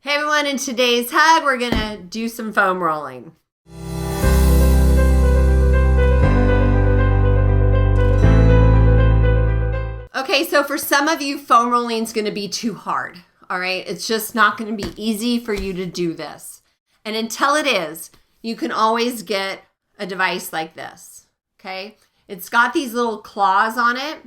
Hey everyone, in today's hug, we're gonna do some foam rolling. Okay, so for some of you, foam rolling is gonna be too hard, all right? It's just not gonna be easy for you to do this. And until it is, you can always get a device like this, okay? It's got these little claws on it,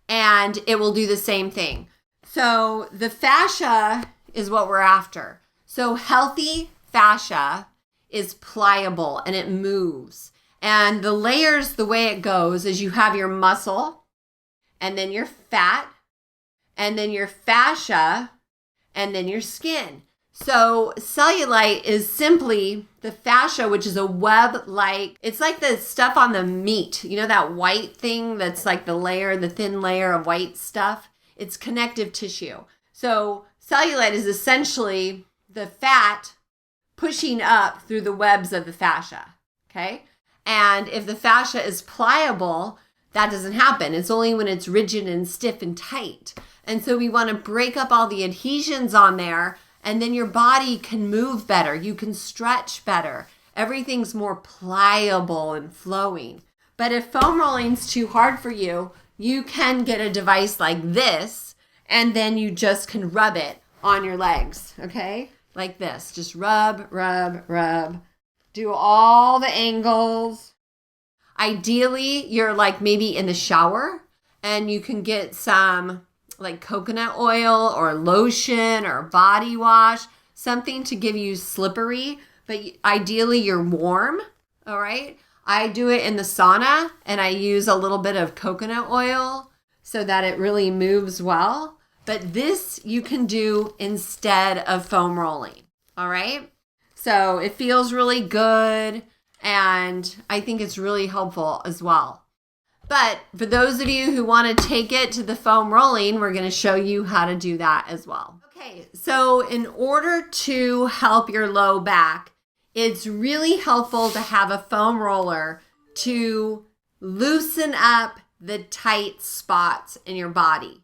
and it will do the same thing. So the fascia is what we're after. So healthy fascia is pliable and it moves. And the layers, the way it goes is you have your muscle and then your fat and then your fascia and then your skin. So cellulite is simply the fascia, which is a web-like, it's like the stuff on the meat. You know that white thing that's like the layer, the thin layer of white stuff? It's connective tissue. So cellulite is essentially the fat pushing up through the webs of the fascia, okay? And if the fascia is pliable, that doesn't happen. It's only when it's rigid and stiff and tight. And so we want to break up all the adhesions on there, and then your body can move better. You can stretch better. Everything's more pliable and flowing. But if foam rolling's too hard for you, you can get a device like this, and then you just can rub it on your legs, okay? Like this. Just rub, rub, rub. Do all the angles. Ideally, you're like maybe in the shower, and you can get some like coconut oil or lotion or body wash, something to give you slippery, but ideally you're warm, all right? I do it in the sauna, and I use a little bit of coconut oil so that it really moves well. But this you can do instead of foam rolling, all right? So it feels really good, and I think it's really helpful as well. But for those of you who want to take it to the foam rolling, we're going to show you how to do that as well. Okay, so in order to help your low back, it's really helpful to have a foam roller to loosen up the tight spots in your body.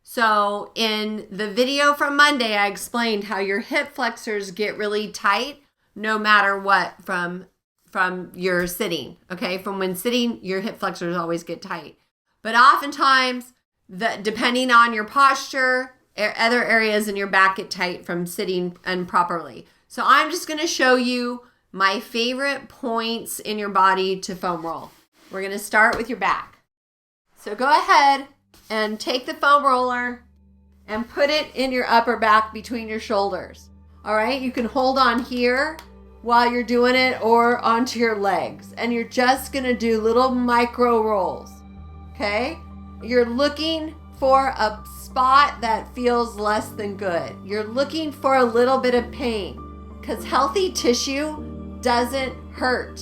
So in the video from Monday, I explained how your hip flexors get really tight no matter what from your sitting, okay? From when sitting, your hip flexors always get tight. But oftentimes, depending on your posture, other areas in your back get tight from sitting improperly. So I'm just gonna show you my favorite points in your body to foam roll. We're gonna start with your back. So go ahead and take the foam roller and put it in your upper back between your shoulders. All right, you can hold on here while you're doing it or onto your legs. And you're just gonna do little micro rolls, okay? You're looking for a spot that feels less than good. You're looking for a little bit of pain because healthy tissue doesn't hurt,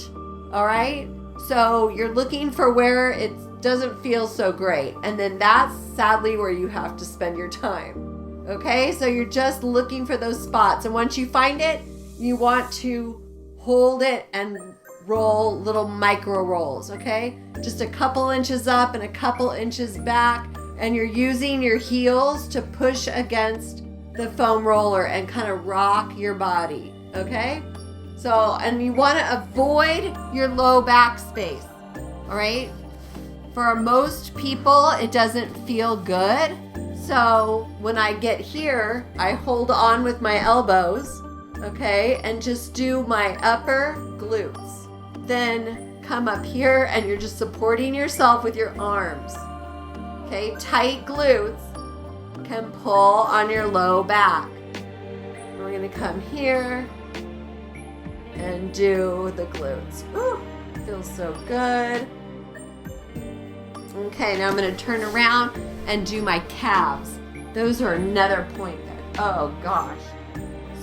all right? So you're looking for where it doesn't feel so great. And then that's sadly where you have to spend your time. Okay, so you're just looking for those spots. And once you find it, you want to hold it and roll little micro rolls, okay? Just a couple inches up and a couple inches back. And you're using your heels to push against the foam roller and kind of rock your body, okay? So, and you want to avoid your low back space, all right? For most people, it doesn't feel good. So when I get here, I hold on with my elbows, okay, and just do my upper glutes. Then come up here and you're just supporting yourself with your arms. Okay, tight glutes can pull on your low back. We're gonna come here and do the glutes. Ooh, feels so good. Okay, now I'm gonna turn around and do my calves. Those are another point there. Oh gosh.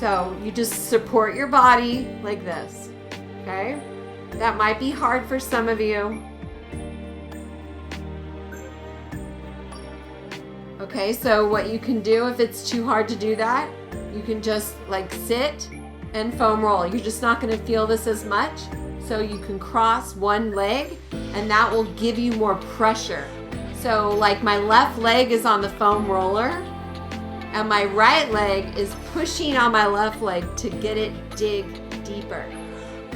So you just support your body like this, okay? That might be hard for some of you. Okay, so what you can do if it's too hard to do that, you can just like sit and foam roll. You're just not gonna feel this as much. So you can cross one leg and that will give you more pressure. So like my left leg is on the foam roller And my right leg is pushing on my left leg to get it dig deeper,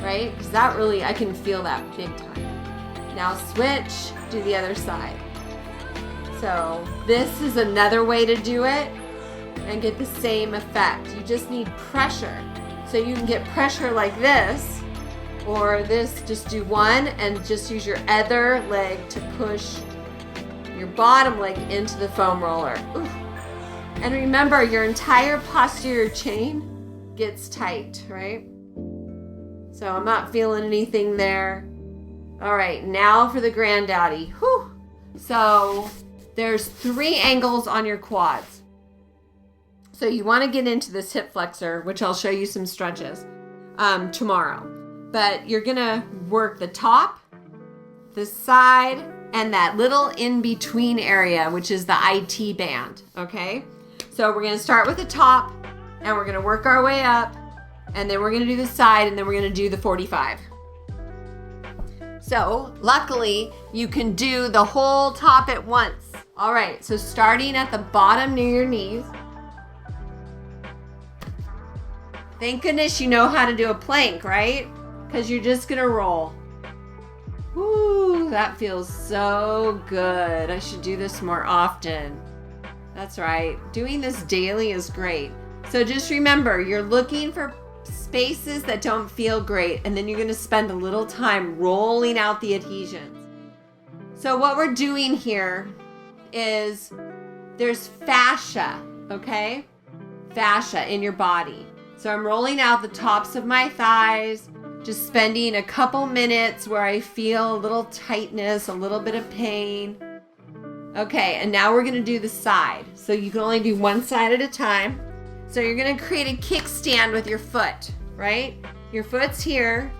right? Because that really, I can feel that big time. Now switch, do the other side. So this is another way to do it and get the same effect. You just need pressure. So you can get pressure like this, or this, just do one and just use your other leg to push your bottom leg into the foam roller. Ooh. And remember, your entire posterior chain gets tight, right? So I'm not feeling anything there. All right, now for the granddaddy. Whew. So there's 3 angles on your quads. So you want to get into this hip flexor, which I'll show you some stretches tomorrow. But you're going to work the top, the side, and that little in-between area, which is the IT band, okay? So we're going to start with the top, and we're going to work our way up, and then we're going to do the side, and then we're going to do the 45. So luckily, you can do the whole top at once. All right, so starting at the bottom near your knees. Thank goodness you know how to do a plank, right? Because you're just going to roll. Woo, that feels so good. I should do this more often. That's right. Doing this daily is great. So just remember, you're looking for spaces that don't feel great, and then you're going to spend a little time rolling out the adhesions. So what we're doing here is there's fascia, okay? Fascia in your body. So I'm rolling out the tops of my thighs, just spending a couple minutes where I feel a little tightness, a little bit of pain. Okay, and now we're going to do the side. So you can only do one side at a time. So you're going to create a kickstand with your foot, right? Your foot's here,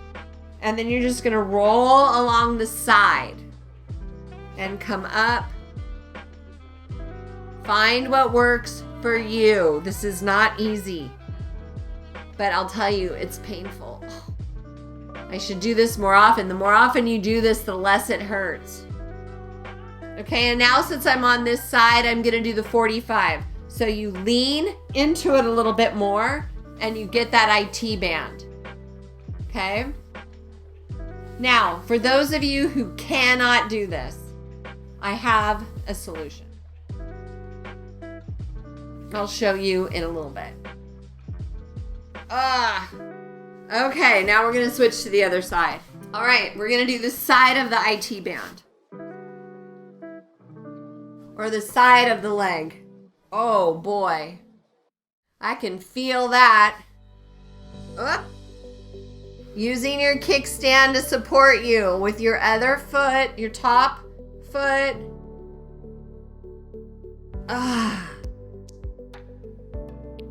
and then you're just going to roll along the side and come up. Find what works for you. This is not easy, but I'll tell you, it's painful. I should do this more often. The more often you do this, the less it hurts. Okay, and now since I'm on this side, I'm going to do the 45. So you lean into it a little bit more, and you get that IT band. Okay? Now, for those of you who cannot do this, I have a solution. I'll show you in a little bit. Okay, now we're going to switch to the other side. All right, we're going to do the side of the IT band. Or the side of the leg. Oh boy. I can feel that. Using your kickstand to support you with your other foot, your top foot.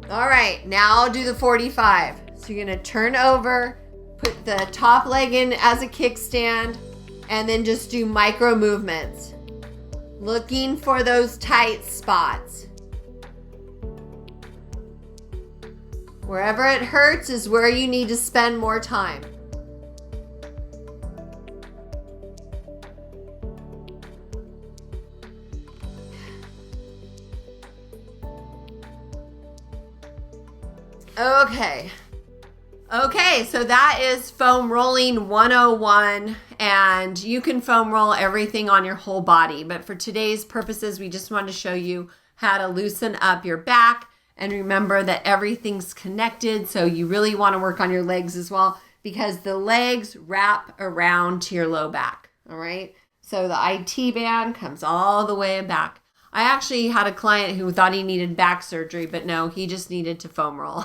All right, now I'll do the 45. So you're going to turn over, put the top leg in as a kickstand, and then just do micro movements. Looking for those tight spots. Wherever it hurts is where you need to spend more time. Okay, so that is foam rolling 101, and you can foam roll everything on your whole body. But for today's purposes, we just wanted to show you how to loosen up your back, and remember that everything's connected. So you really want to work on your legs as well, because the legs wrap around to your low back. All right. So the IT band comes all the way back. I actually had a client who thought he needed back surgery, but no, he just needed to foam roll.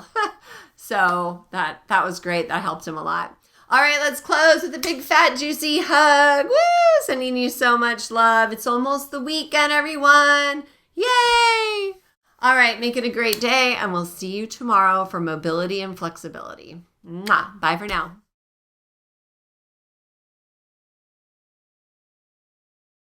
So that was great. That helped him a lot. All right, let's close with a big fat juicy hug. Woo! Sending you so much love. It's almost the weekend, everyone. Yay! All right, make it a great day, and we'll see you tomorrow for mobility and flexibility. Mwah. Bye for now.